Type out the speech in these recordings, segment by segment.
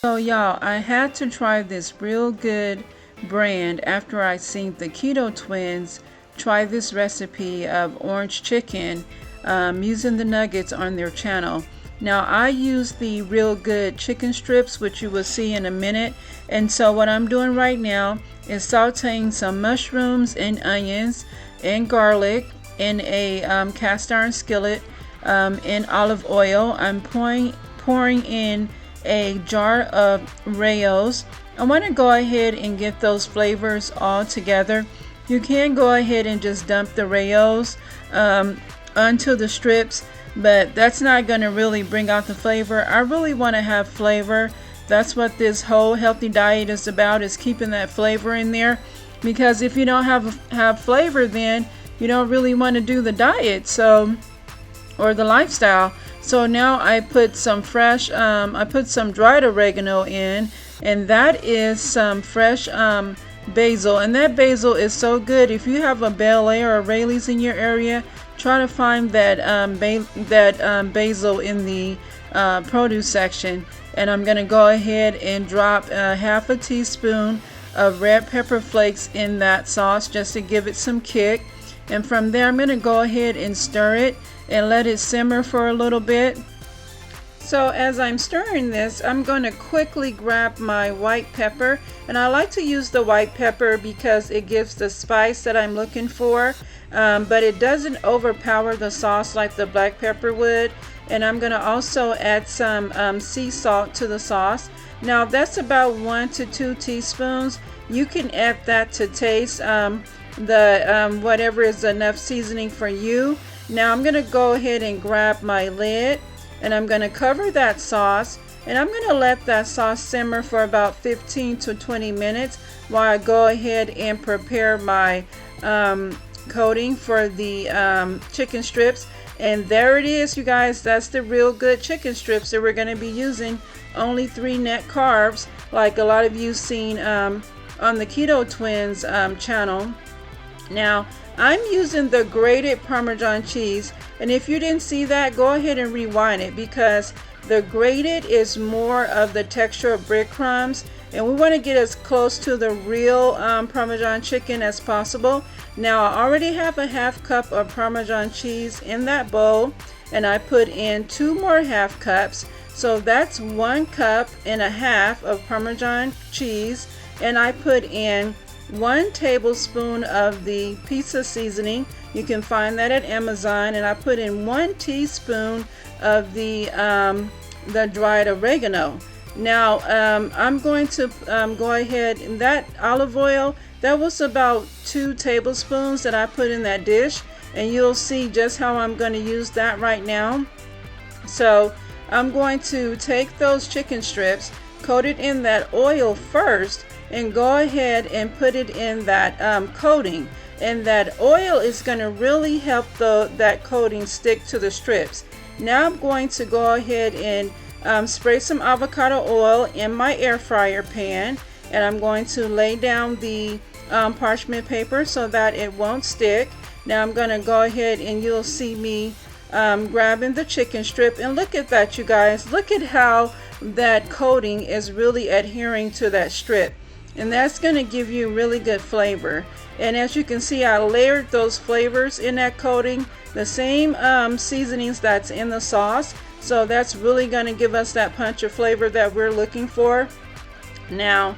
So y'all, I had to try this real good brand after I seen the Keto Twins try this recipe of orange chicken using the nuggets on their channel. Now I use the real good chicken strips, which you will see in a minute, and so what I'm doing right now is sauteing some mushrooms and onions and garlic in a cast iron skillet in olive oil. I'm pouring in a jar of Rayo's. I want to go ahead and get those flavors all together. You can go ahead and just dump the Rayo's onto the strips, but that's not going to really bring out the flavor. I really want to have flavor. That's what this whole healthy diet is about, is keeping that flavor in there, because if you don't have flavor, then you don't really want to do the diet or the lifestyle. So now I put some fresh, I put some dried oregano in, and that is some fresh basil. And that basil is so good. If you have a Bel Air or Rayleigh's in your area, try to find that basil in the produce section. And I'm going to go ahead and drop half a teaspoon of red pepper flakes in that sauce just to give it some kick. And from there, I'm going to go ahead and stir it and let it simmer for a little bit. So as I'm stirring this, I'm going to quickly grab my white pepper, and I like to use the white pepper because it gives the spice that I'm looking for, but it doesn't overpower the sauce like the black pepper would. And I'm going to also add some sea salt to the sauce. Now that's about 1 to 2 teaspoons. You can add that to taste, whatever is enough seasoning for you. Now I'm going to go ahead and grab my lid, and I'm going to cover that sauce, and I'm going to let that sauce simmer for about 15 to 20 minutes while I go ahead and prepare my coating for the chicken strips. And there it is, you guys. That's the real good chicken strips that we're going to be using. Only 3 net carbs, like a lot of you seen on the Keto Twins channel. Now I'm using the grated Parmesan cheese, and if you didn't see that, go ahead and rewind it, because the grated is more of the texture of breadcrumbs, and we want to get as close to the real Parmesan chicken as possible. Now I already have a half cup of Parmesan cheese in that bowl, and I put in 2 more half cups, so that's 1.5 cups of Parmesan cheese, and I put in 1 tablespoon of the pizza seasoning. You can find that at Amazon, and I put in 1 teaspoon of the dried oregano. Now I'm going to go ahead, and that olive oil, that was about 2 tablespoons that I put in that dish, and you'll see just how I'm going to use that right now. So I'm going to take those chicken strips, coat it in that oil first, and go ahead and put it in that coating, and that oil is going to really help that coating stick to the strips. Now I'm going to go ahead and spray some avocado oil in my air fryer pan, and I'm going to lay down the parchment paper so that it won't stick. Now I'm going to go ahead, and you'll see me grabbing the chicken strip, and look at that, you guys. Look at how that coating is really adhering to that strip, and that's going to give you really good flavor. And as you can see, I layered those flavors in that coating, the same seasonings that's in the sauce, so that's really going to give us that punch of flavor that we're looking for. Now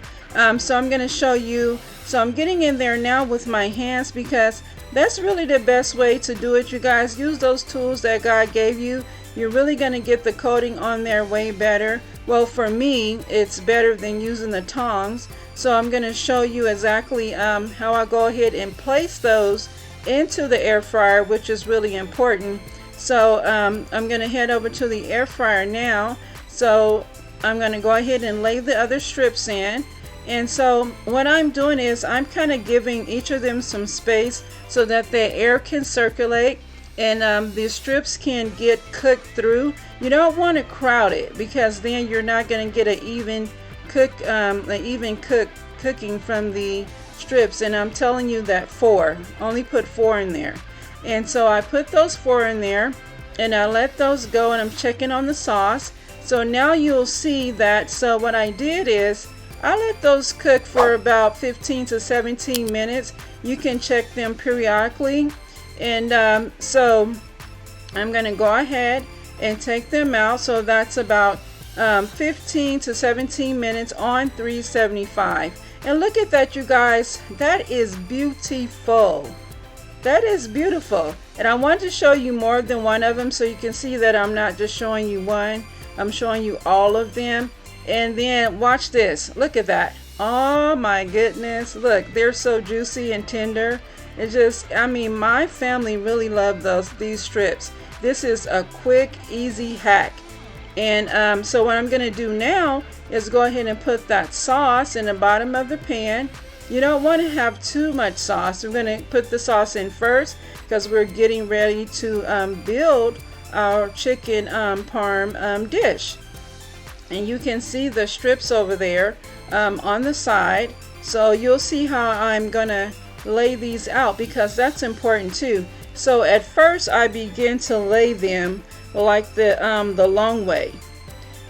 so I'm going to show you, so I'm getting in there now with my hands, because that's really the best way to do it, you guys. Use those tools that God gave you. You're really going to get the coating on there way better. Well, for me, it's better than using the tongs. So I'm going to show you exactly how I go ahead and place those into the air fryer, which is really important. So I'm going to head over to the air fryer now. So I'm going to go ahead and lay the other strips in. And so what I'm doing is I'm kind of giving each of them some space so that the air can circulate, and the strips can get cooked through. You don't want to crowd it, because then you're not going to get an even cooking from the strips. And I'm telling you that only put 4 in there. And so I put those 4 in there, and I let those go, and I'm checking on the sauce. So now you'll see that. So what I did is I let those cook for about 15 to 17 minutes. You can check them periodically. And so I'm going to go ahead and take them out. So that's about 15 to 17 minutes on 375. And look at that, you guys. That is beautiful. That is beautiful. And I want to show you more than one of them so you can see that I'm not just showing you one. I'm showing you all of them. And then watch this. Look at that. Oh my goodness. Look, they're so juicy and tender. It's just, I mean, my family really love these strips. This is a quick, easy hack. And so what I'm going to do now is go ahead and put that sauce in the bottom of the pan. You don't want to have too much sauce. We're going to put the sauce in first because we're getting ready to build our chicken parm dish. And you can see the strips over there on the side. So you'll see how I'm going to lay these out because that's important too. So at first I begin to lay them like the long way.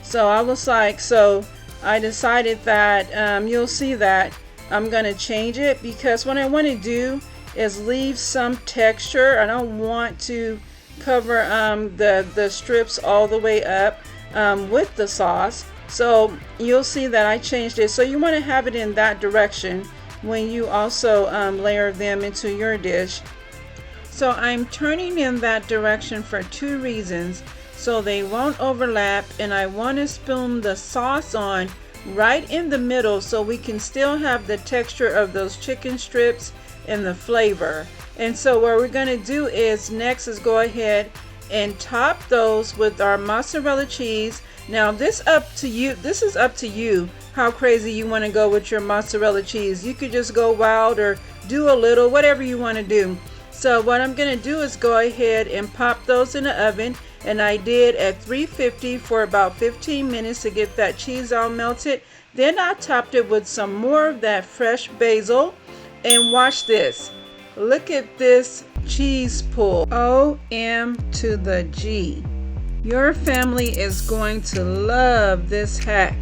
So I was like, so I decided that you'll see that I'm going to change it because what I want to do is leave some texture. I don't want to cover the strips all the way up with the sauce. So you'll see that I changed it. So you want to have it in that direction when you also layer them into your dish. So I'm turning in that direction for two reasons. So they won't overlap, and I want to spoon the sauce on right in the middle so we can still have the texture of those chicken strips and the flavor. And so what we're going to do is next is go ahead and top those with our mozzarella cheese. Now this is up to you how crazy you want to go with your mozzarella cheese. You could just go wild or do a little, whatever you want to do. So what I'm going to do is go ahead and pop those in the oven, and I did at 350 for about 15 minutes to get that cheese all melted. Then I topped it with some more of that fresh basil, and watch this. Look at this cheese pull. OM to the G. Your family is going to love this hack.